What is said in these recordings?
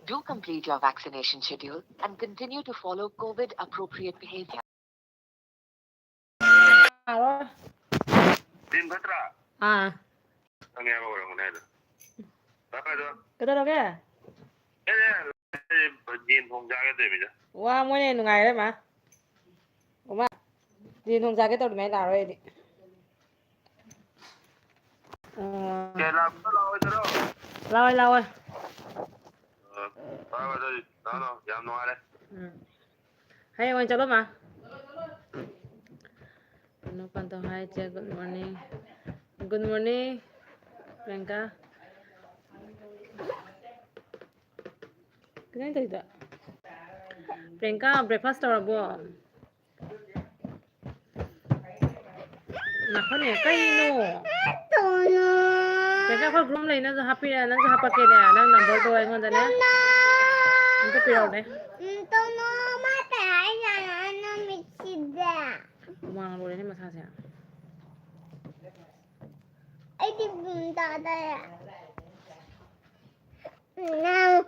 Do complete your vaccination schedule and continue to follow COVID appropriate behavior. Alo. Tin bắt ra. À. Tao nghe bao giờ này rồi. Tao phải rồi. Cái đó đâu kìa? Cái này nhìn không ra cái gì vậy? Wow, mỗi ngày ngày đấy mà. Ủa nhìn không ra cái tao mày nào rồi đi. Cái làm nó lâu rồi đó. Lâu rồi. Tao phải rồi. Nó, dám nói đấy. Hay anh chào mà. Ano panto hi che good morning. Good morning. Priyanka. Cái này thế Priyanka breakfast tawrabo. Nakone kaino. Priyanka ko group lai na jo happy na jo hapake ne nang number to ai ngon jane. Nko pirau ne. Tono mata ai na no mitsida. Mang lo ne masa sa. Ai di bunda da ya.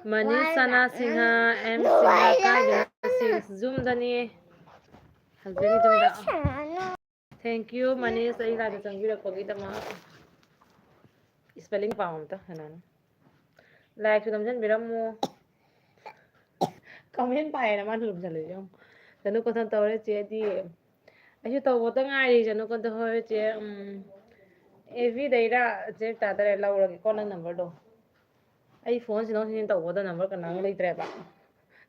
Manisana Singha M Singha ka Zoom dani. Hazbini tum da. Thank you Manis ai la da changira ko gi dama. Spelling paum ta hanan. Like chu dam jan biramu. Comment pai na man lum chale jom. Tanu ko than tawre che di. Ai to bo ta ngai janu ko to hoye che every day ra che ta ta la ro ki kon number do. Ai phone sin sin tawbo da number kan nang leitre ba.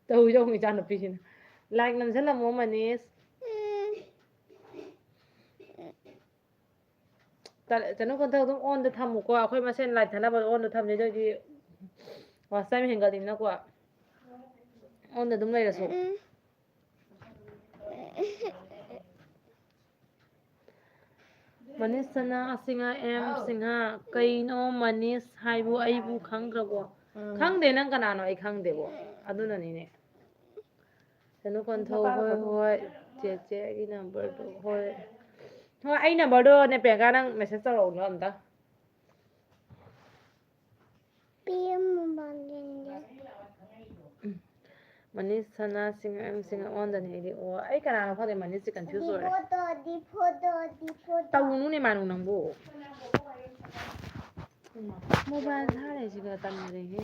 Tau jo mi chan pi sin. Like nam jan la mo Manis. Tanu ko ta dum on da tham ko akhoi ma sen like thana ba on da tham je ji wa sai mi henga dim na ko on da dum lai ra so Manis sana Singha M Singha kaino Manis haibu aibu khangrabo khangde nang kanano ai khangde bo aduna ni ne tanu kon tho hoi che gi number do hoi ai number do ne pe ga nang message taro no amta PM bangin. Manis sana Singha M Singha on da ne di o ai kanano phade Manis se confuse ho Di photo. tau nu ne manu nang bo mobile tha le ji ga tan re he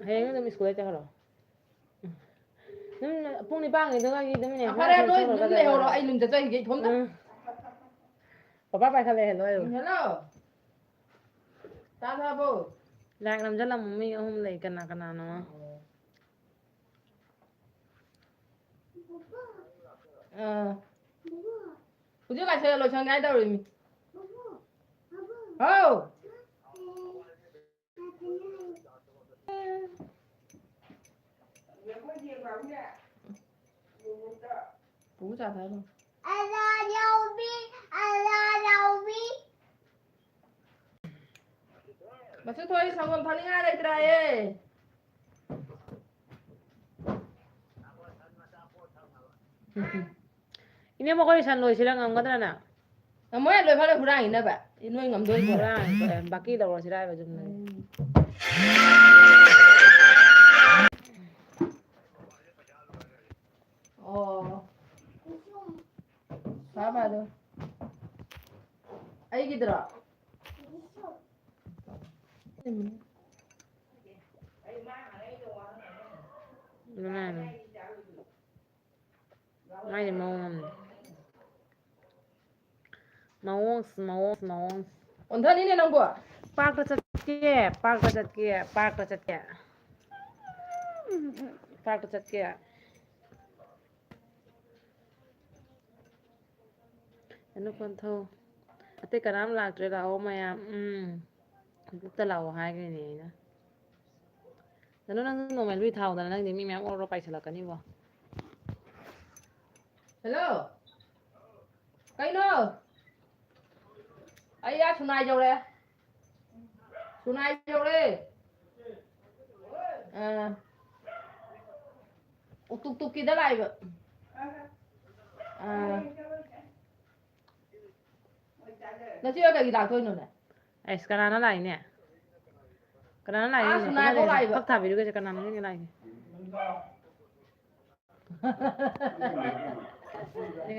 Hayang dum school cha haro num pung ni bang ni dong gi dum ne Apa dah noi num le horo ai num cha chai ge thom da. papa pai khale hello Hello. Ta tha bo. lak nam ja lam mi hum le kana no Kuju ka se lo chang ngai da ri mi. Oh. Bố chả thấy luôn. Ala Yaubi. Mà chứ thôi sao còn thằng ngay đây trai ê. ini mo ko san lo sila ngam gadra na Nó mới lời phát lời hurang ina ba. Nuôi ngầm đôi của ra. baki da ro sila ba jum na Oh. Sao ba đâu. Ai gitu ra. na mai de mawong Ổn thân ini nang gua. park ta chat ke anu kon tho ate kanam lak tre la o maya ta law hai cái này na anu nang no mai lui thau da nang de mi mem oro pai chala kani bo Hello. Cái nó. Ai ya sunai jau le. Sunai jau le. ꯇꯨꯛ-ꯇꯨꯛꯀꯤꯗ ꯂꯥꯛꯏꯕ ꯅꯆꯦ ꯍꯣꯏ ꯀꯩꯒꯤ ꯂꯥꯛꯇꯣꯏꯅꯣꯅꯦ ꯑꯩꯁ ꯀꯅꯥꯅ ꯂꯥꯛꯏꯅꯦ ꯀꯅꯥꯅ ꯂꯥꯛꯏꯅꯦ ꯁꯨꯅꯥꯏꯐꯥꯎ ꯂꯥꯛꯏꯕ ꯐꯛ ꯊꯥꯕꯤꯔꯨꯒꯁꯦ ꯀꯅꯥꯅ ꯂꯥꯛꯏꯅꯦ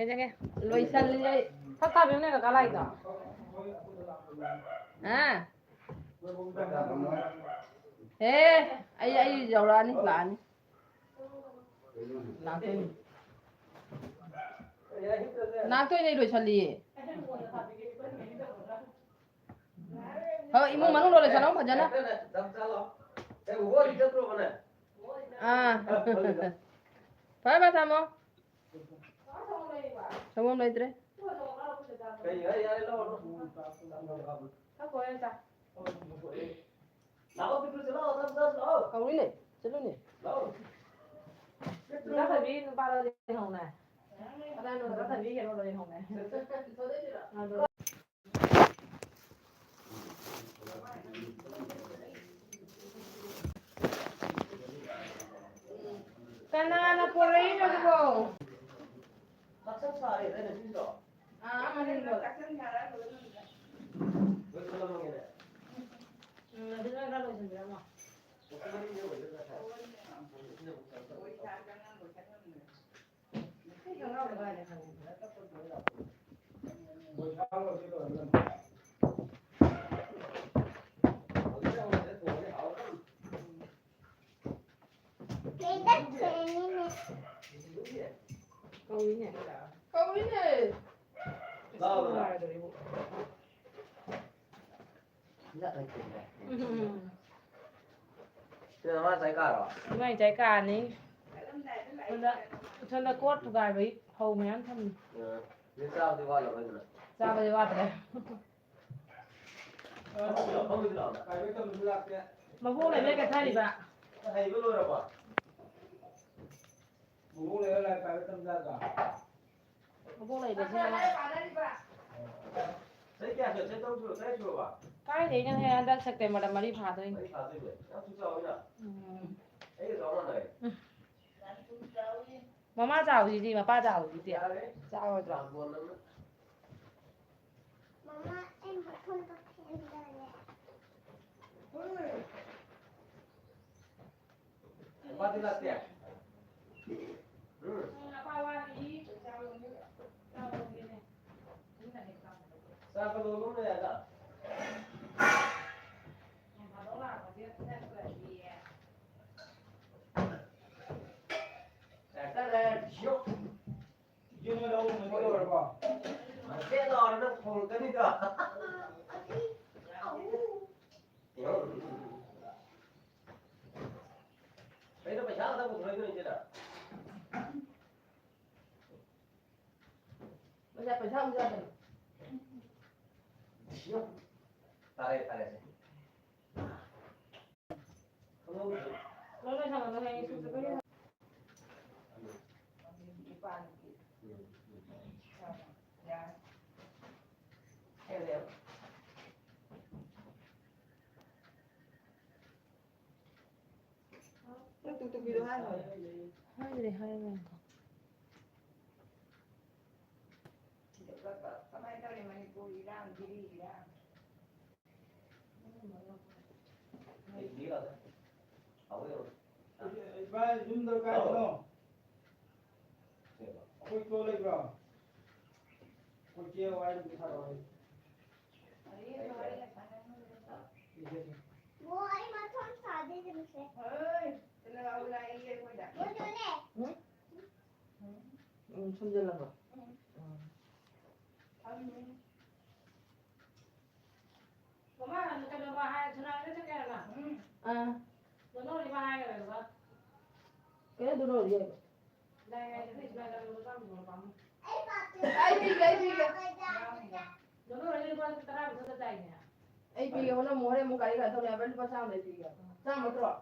ꯖꯒꯦ ꯂꯣꯏꯁꯜꯂꯤ ꯑꯩ ꯐꯛ ꯊꯥꯕꯤꯔꯨꯅꯦ ꯀꯀꯥ ꯂꯥꯛꯏꯗꯣ ꯑꯩ ꯌꯧꯔꯛꯑꯅꯤ ꯂꯥꯛꯑꯅꯤ ꯂꯥꯛꯇꯣꯏꯅꯦ ꯂꯣꯏꯁꯜꯂꯤꯌꯦ ꯍꯣꯏ ꯏꯃꯨꯡ ꯃꯅꯨꯡ ꯂꯣꯏꯁꯜꯂꯣ ꯐꯖꯅ ꯐꯔꯦ ꯊꯝꯃꯣ ꯁꯪꯒꯣꯝ ꯂꯩꯇ꯭ꯔꯦ ꯀꯧꯔꯤꯅꯦ ꯆꯠꯂꯨꯅꯦ ꯊꯕꯤ ꯅꯨꯄꯥꯗ ꯂꯩꯍꯧꯅꯦ ꯑꯗꯥꯏ ꯊꯕꯤ ꯀꯩꯅꯣ ꯂꯩꯍꯧꯅꯦ ꯀꯅꯥꯅ ꯄꯨꯔꯛꯏꯅꯣ ꯑꯗꯨꯕꯣ ꯑꯗꯨꯅ ꯈꯔ ꯂꯣꯏꯁꯤꯟꯕꯤꯔꯝꯃꯣ ꯀꯧꯏꯅꯦ 이마이 자기가 아니. 전에 꽃 두가이 hầu mén thầm. Sao bây giờ bắt đấy? Mà vô này lấy cái thay đi bạn. Mà vô này để xem. Cái đấy nhân hay đang sạch mà đâm mà đi phá thôi. Mama chào gì mà ba chào gì tiệt. Chào rồi. Mama, em không có khen rồi. Ba đi là tiệt. Sao cái lỗ lúc này à? Cái này chiếu. Dương ở đâu mà có rồi bỏ. Cái đó nó phun cái gì đó. Đấy nó phải sáng ra một người nữa chứ nào. Bây giờ phải xong chưa? Tare. Nó lên thằng nó hay sụp cái. Tụi video hai rồi. Hai rồi. Vai zoom đâu cái đó. Ôi cô lấy vào. Cô chiêu anh đi thảo rồi. Bố ấy mà không xả đi thì mình sẽ. Bố chỗ này. 손질 나가. Mama là cái đồ bà hai, chúng ta chắc cái là. Nó đi bà hai rồi đó. Cái đồ gì vậy? Đây cái gì đây là đồ sao mà bấm. Ai phi kìa. Nó đi qua cái tara của tay nè. Ai phi kìa nó mua đây mua cái thôi là vẫn có sao này phi kìa. Sao mà trọ?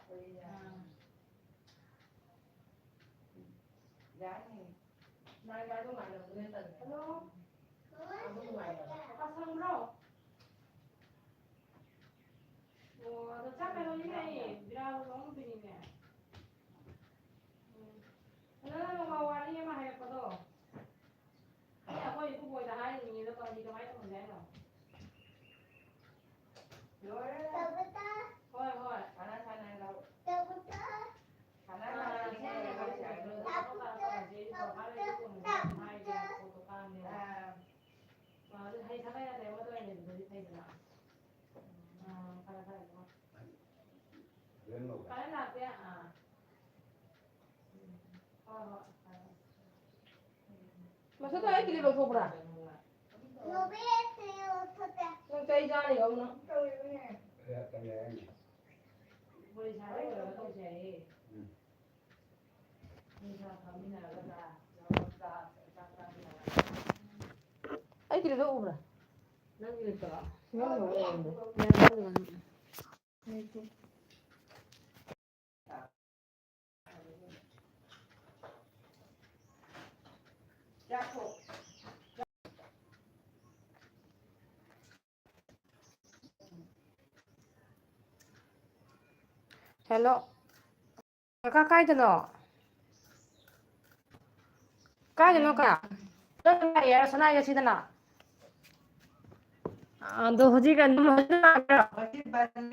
Mai có mày được lên tầng. Hello. Có xong đâu. Ủa, chắc là nó như này, vì đâu có một tình nè. Masa tu ai kili lo thopra. No vete otra. Nang chai ja ni gau na. ตะแยง บริษัทได้เราต้องใช้มีทางทำนี่นะแล้วก็Ai kili lo ubra. นั่งอยู่ต่อ Yo no lo endo. ฮัลโหลก็ใกล้จะเนาะใกล้จะเนาะค่ะเรื่องอะไรอ่ะสนายชิดนะดูฮจิกันดูฮจิกัน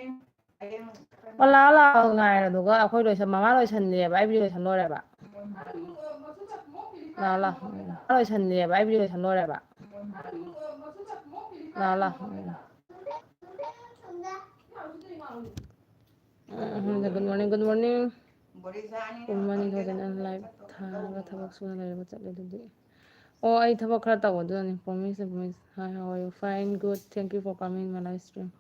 เวลาเราไงเราดูก็ค่อยโดยฉันมาโดยฉันเนี่ยไปวิดีโอฉันโดยอะไรบ้างนั่นล่ะโดยฉันเนี่ยไปวิดีโอฉันโดยอะไรบ้างนั่นล่ะGood morning, good morning. Good morning, Hogan and live. Thanga thabak suna laiba chatle dudi. Oh, I thabak khara tawadu ani. Promise. Hi, how are you? Fine, good. Thank you for coming my live stream.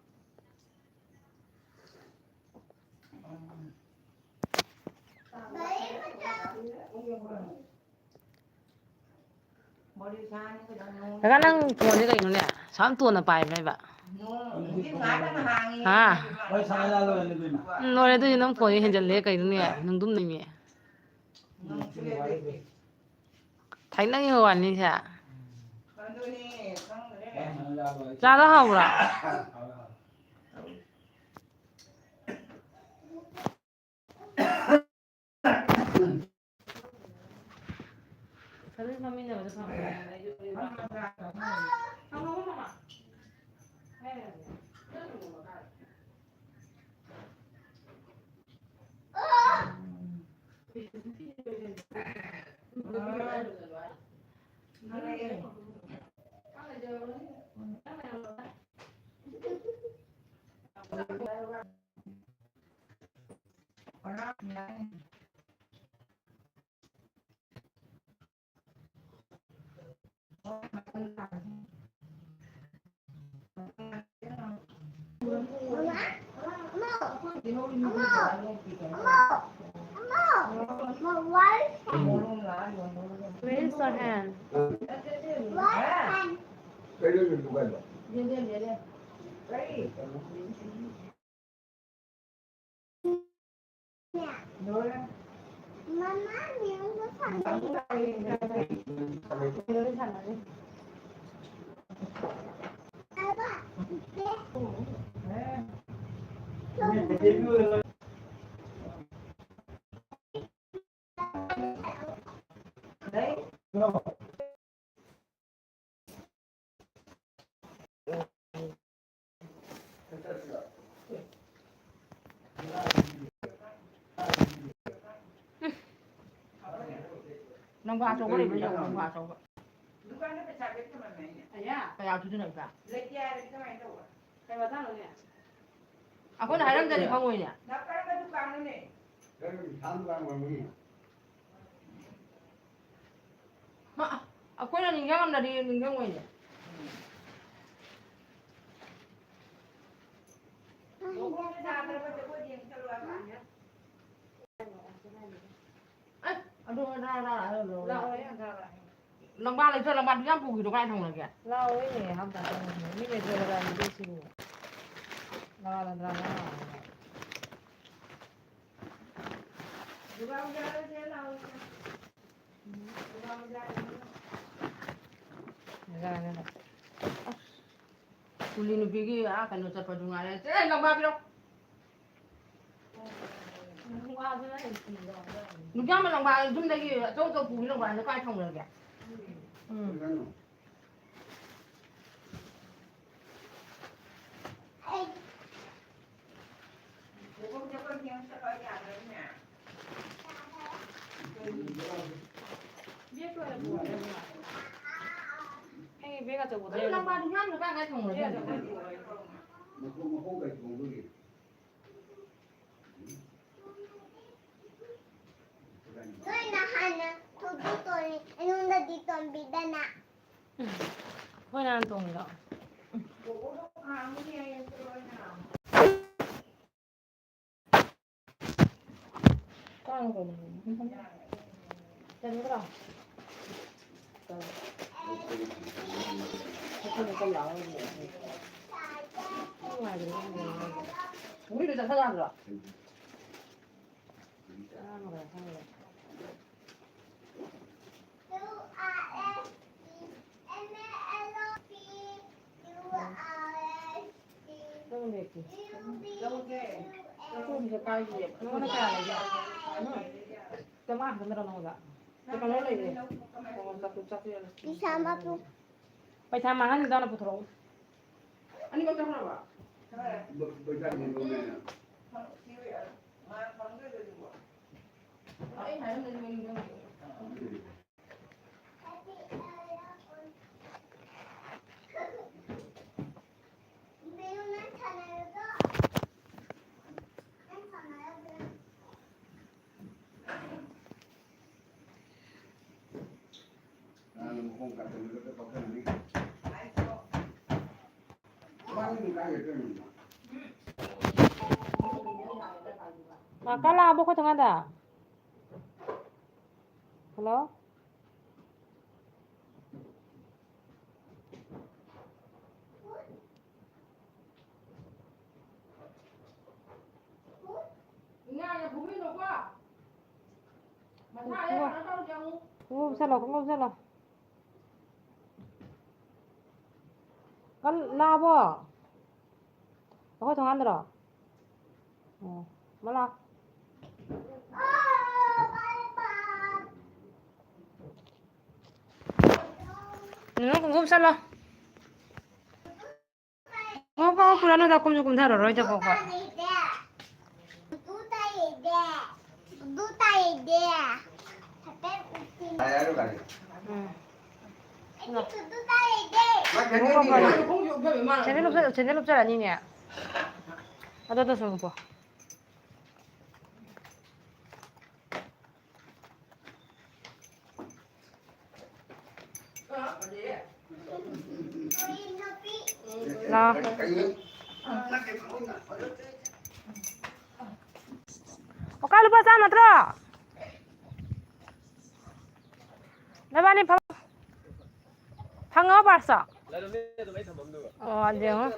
Cái năng tuần cái gì nữa, sáng tuần là bài vậy bạn. À. ไว้ใช้แล้วเลยนี่มา Nói đấy nó phổi hiện giờ lấy cái nữa, nung đun này nhỉ. Thấy nó nhiều anh đi chả. Ra đó hậu rồi. Sabi mami na ba sa Where is your hand? ไปเรื่องดูกันหรอ Mamá, mira los Nang ba so ko rin ba nang ba so ko. Kaya tu tu nang ba. Kaya ba ta lo ne. Ako na haram dari phang ngoi ne. แล้วทำกันวันนี้ Ma ako na ningang dari ningang ngoi ne. Aduh, Lang ba lấy cho lang ba đi làm bùi đồ cái thằng này kìa. Lao ấy nhỉ, không phải là như vậy rồi là đi xin. Lao là lao. Ra này. Kuli ni pergi kan usah padungan. Lang ba bilo. Lúc đó mà lòng bà chúng đây kia chỗ bùi lòng bà nó có ai không được kìa. Biết rồi là buồn rồi mà. Anh biết là chỗ một đây. Lòng bà đúng lắm nó có ai không được kìa. nó không cái cùng cái gì Tôi là Hana. 会难懂的。当个呢，真的。우리를 다 사자들아. 좀 이제 빨리 그거는 가야 돼. 그만 그대로 나오자. 잠깐 놀래 이제. Đi xa mắt luôn. ไปทำมาให้ตอนนั้นพุทโธ 아니 먼저 하나 봐. 아이 하는 데 좀 Nếu nó thành này đó. Nó thành này đó. 나는 공 같은 것도 똑같은 게. 많이 가게 Kala buko tengada. Hello? 야, 보면 너 봐. 맞아, 얘 나가는 게 Không sao không sao đâu. Kala bo. Buko tengada. Oh, malah. Nó cũng không sao đâu. Có 불안하다 조금 조금 달아라 이제 그거. 나야로 가게. 응. 공주 몇 웬만한. 제대로 잘 아니냐? 너도 좀 봐. 나. Kalau lupa sana terus. Lepas ni 방어 봤어. 안 돼요.